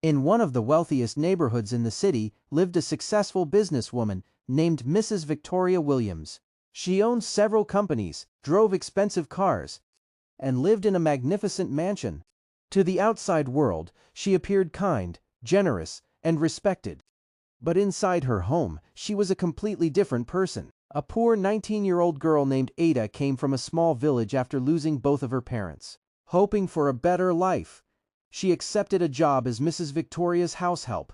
In one of the wealthiest neighborhoods in the city lived a successful businesswoman named Mrs. Victoria Williams. She owned several companies, drove expensive cars, and lived in a magnificent mansion. To the outside world, she appeared kind, generous, and respected. But inside her home, she was a completely different person. A poor 19-year-old girl named Ada came from a small village after losing both of her parents. Hoping for a better life, she accepted a job as Mrs. Victoria's house help.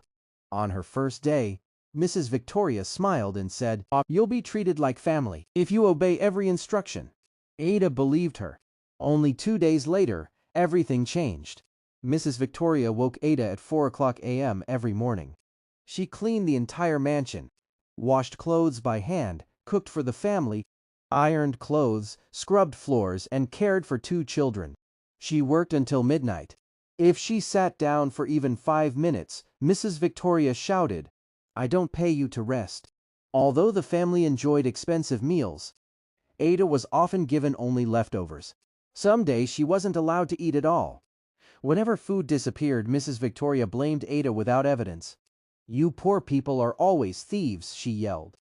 On her first day, Mrs. Victoria smiled and said, "You'll be treated like family if you obey every instruction." Ada believed her. Only 2 days later, everything changed. Mrs. Victoria woke Ada at 4 a.m. every morning. She cleaned the entire mansion, washed clothes by hand, cooked for the family, ironed clothes, scrubbed floors, and cared for 2 children. She worked until midnight. If she sat down for even 5 minutes, Mrs. Victoria shouted, "I don't pay you to rest." Although the family enjoyed expensive meals, Ada was often given only leftovers. Some days she wasn't allowed to eat at all. Whenever food disappeared, Mrs. Victoria blamed Ada without evidence. "You poor people are always thieves," she yelled.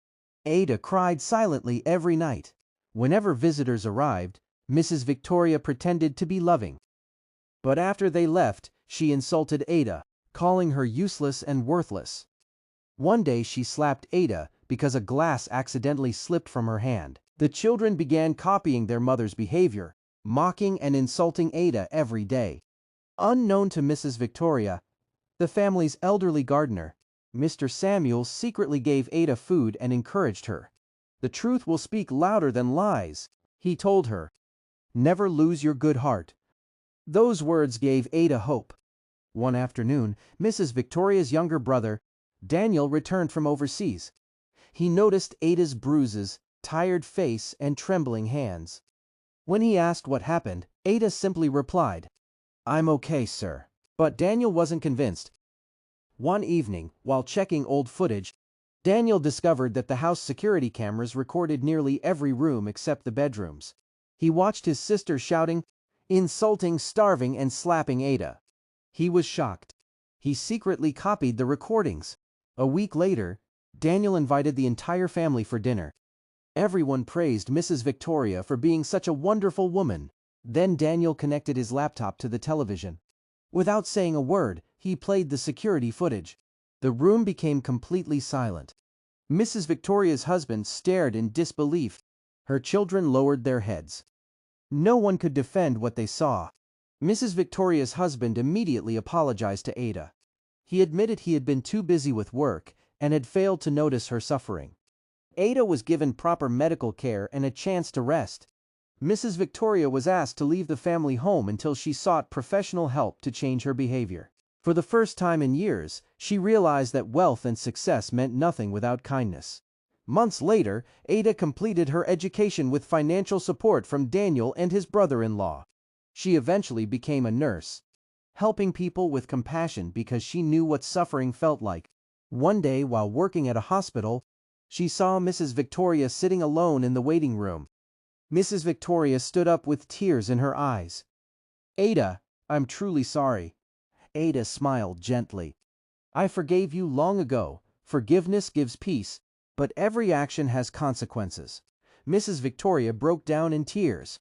Ada cried silently every night. Whenever visitors arrived, Mrs. Victoria pretended to be loving. But after they left, she insulted Ada, calling her useless and worthless. One day she slapped Ada because a glass accidentally slipped from her hand. The children began copying their mother's behavior, mocking and insulting Ada every day. Unknown to Mrs. Victoria, the family's elderly gardener, Mr. Samuel, secretly gave Ada food and encouraged her. "The truth will speak louder than lies," he told her. "Never lose your good heart." Those words gave Ada hope. One afternoon, Mrs. Victoria's younger brother, Daniel, returned from overseas. He noticed Ada's bruises, tired face, and trembling hands. When he asked what happened, Ada simply replied, "I'm okay, sir." But Daniel wasn't convinced. One evening, while checking old footage, Daniel discovered that the house security cameras recorded nearly every room except the bedrooms. He watched his sister shouting, insulting, starving, and slapping Ada. He was shocked. He secretly copied the recordings. A week later, Daniel invited the entire family for dinner. Everyone praised Mrs. Victoria for being such a wonderful woman. Then Daniel connected his laptop to the television. Without saying a word, he played the security footage. The room became completely silent. Mrs. Victoria's husband stared in disbelief. Her children lowered their heads. No one could defend what they saw. Mrs. Victoria's husband immediately apologized to Ada. He admitted he had been too busy with work and had failed to notice her suffering. Ada was given proper medical care and a chance to rest. Mrs. Victoria was asked to leave the family home until she sought professional help to change her behavior. For the first time in years, she realized that wealth and success meant nothing without kindness. Months later, Ada completed her education with financial support from Daniel and his brother-in-law. She eventually became a nurse, helping people with compassion because she knew what suffering felt like. One day, while working at a hospital, she saw Mrs. Victoria sitting alone in the waiting room. Mrs. Victoria stood up with tears in her eyes. "Ada, I'm truly sorry." Ada smiled gently. "I forgave you long ago. Forgiveness gives peace, but every action has consequences." Mrs. Victoria broke down in tears.